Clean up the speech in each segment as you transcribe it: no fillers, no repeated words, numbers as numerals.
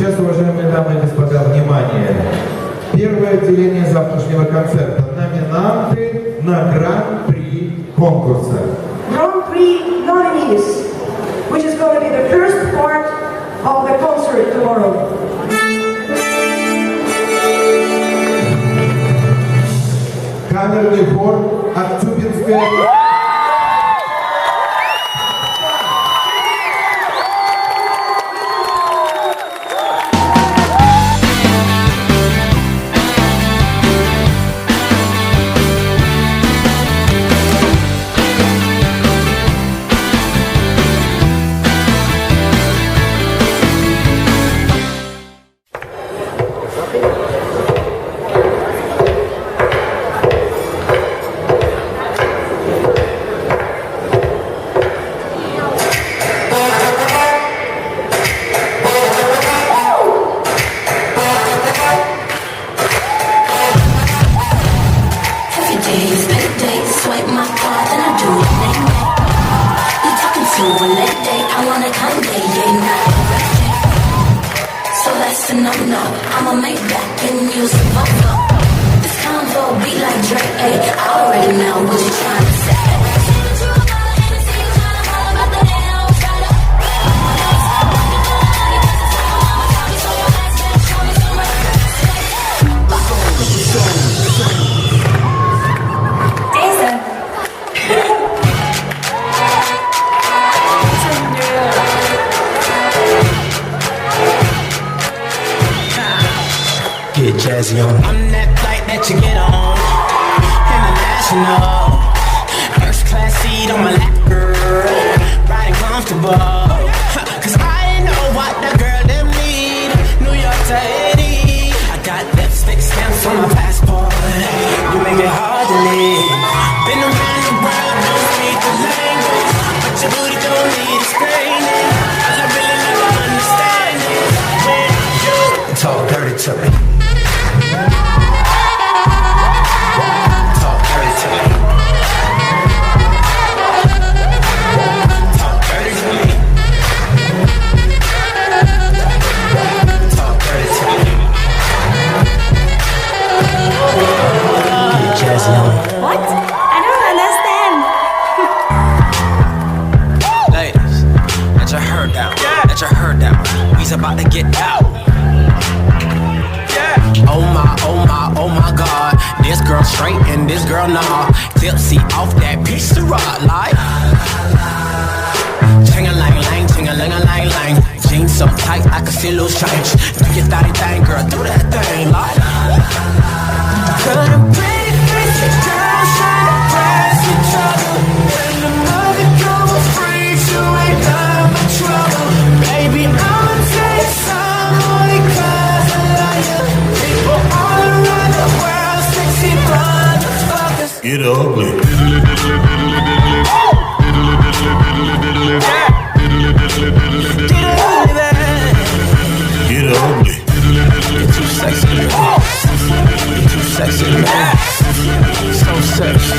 Сейчас, уважаемые дамы и господа, внимание! Первое отделение завтрашнего концерта. Номинанты на Гран-при конкурса. Grand-Prix nominees, which is going to be the first part of the concert tomorrow. Камерный хор Актюбинская. I'ma make back and use the fuck up. This convo be like Drake, ayy. I already know what you trying to say. Get jazzy on. I'm that flight that you get on. International. First class seat on my lap, girl. Riding comfortable. Cause I know what the girl them need. New York to Eddie. I got lipstick stamps on my passport. You make it hard to leave. Been around the world, don't speak the language. But your booty don't need explaining. All I really need to understand is when you talk dirty to me. What? I don't understand. Ladies, let your hair down. Let your hair down. We's about to get out. Oh my God. This girl straight and this girl nah. Tipsy off that piece of rock like. Ching-a-lang-lang, ching-a-lang-a-lang-lang. Jeans so tight I can see loose change. Do your thotty thing, girl, do that thing like. Girl, them pretty faces, girls trying to pass each other. When the money comes free, you ain't got my trouble. Baby, I'ma take some only 'cause I love you. People all around the world, sexy motherfuckers. Get ugly. Get ugly. You're too sexy, man. You're too sexy, man. So sexy.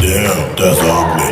Damn, that's ugly.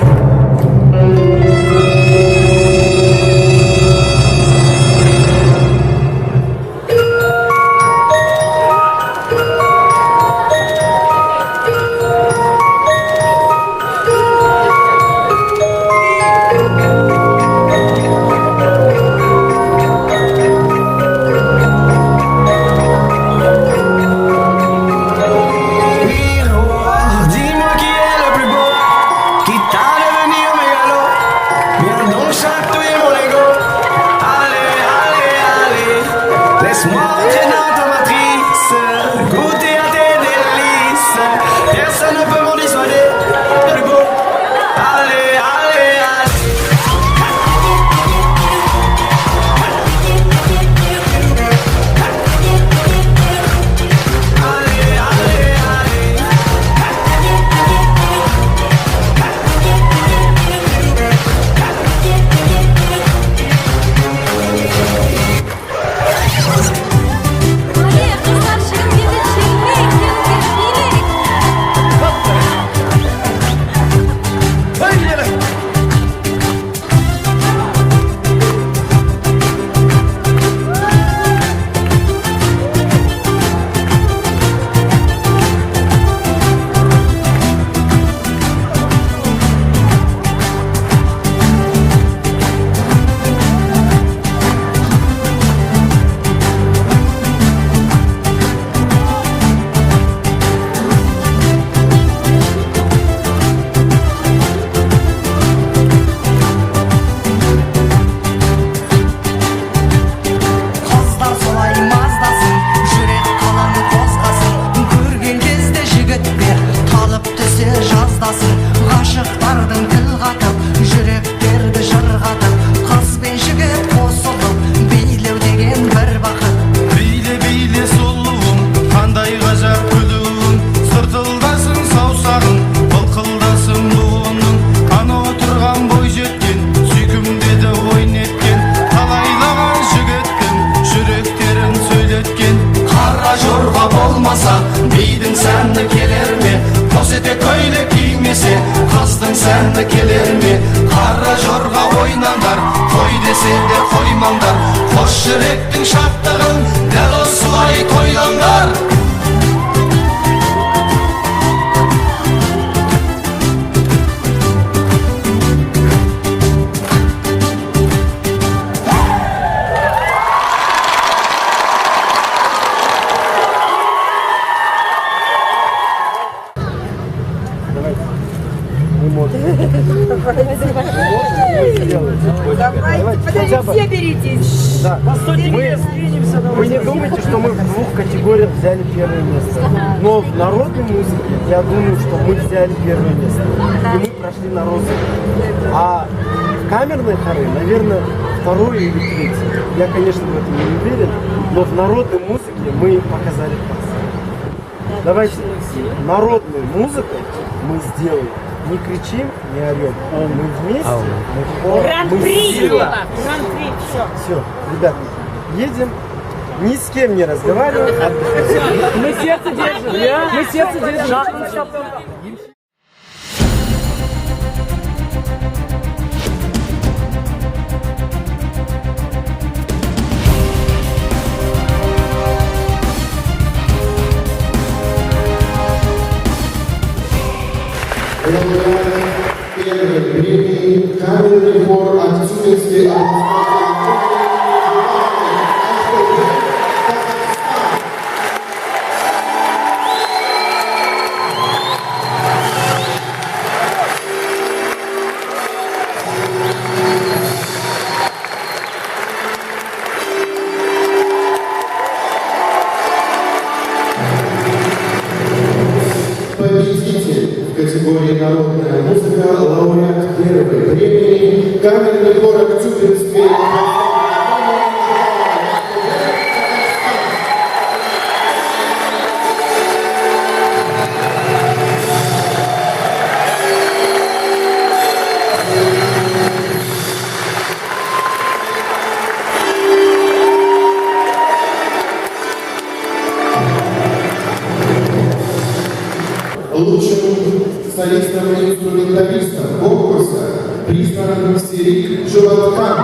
араздасып, ғашықтардың тіл қатып, жүректерді жырғатып, қыз бен жігіт қосылып, билеу деген бір бақыт. Биле биле сұлуым, қандай ғажап күлуің, сыртылдасын саусағың, былқылдасын буының, анау отырған бой жеткен, сүйкімдеді ойын еткен, талайлаған жігіттің жүректерін сөйлеткен. Қара жорға болмаса, бидің сәні келер ме? Қос етек көйлек кимесе, қыздың сәні келер ме? Қара жорға ойнаңдар, қой десе де қоймаңдар, қос жүректің шаттығын дәл осылай тойлаңдар. Подожди, все беритесь. Да. Вы не думайте, что мы в двух категориях взяли первое место. Но в народной музыке я думаю, что мы взяли первое место. И мы прошли на розыск. А в камерной хоры, наверное, второе или третье. Я, конечно, в этом не уверен. Но в народной музыке мы показали класс. Давайте народную музыку мы сделаем. Не кричим, не орем. Мы вместе. Гран-при! Гран-при, все, ребят, едем. Ни с кем не разговариваем. Мы сердце держим. Мы сердце держим. Первой премии камерный хор Актюбинской победитель в категории «Народная музыка», лауреат первой премии, камерный хор Актюбинской. Лучшим солистом и инструменталистом конкурса признан Серик Животкан.